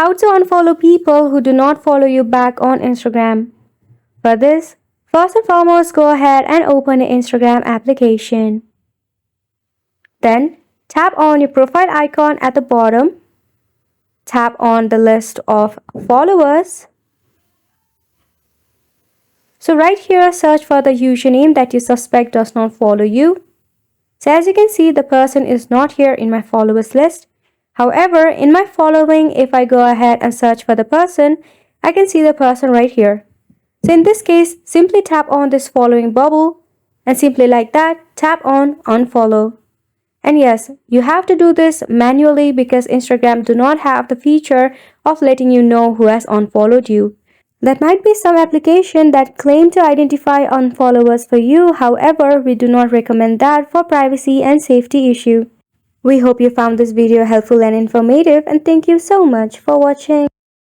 how to unfollow people who do not follow you back on Instagram. For this, first and foremost, go ahead and open your Instagram application. Then, tap on your profile icon at the bottom. Tap on the list of followers. So right here, search for the username that you suspect does not follow you. So as you can see, the person is not here in my followers list. However, in my following, if I go ahead and search for the person, I can see the person right here. So in this case, simply tap on this following bubble and simply like that, tap on unfollow. And yes, you have to do this manually because Instagram do not have the feature of letting you know who has unfollowed you. That might be some application that claim to identify unfollowers for you. However, we do not recommend that for privacy and safety issue. We hope you found this video helpful and informative, and thank you so much for watching.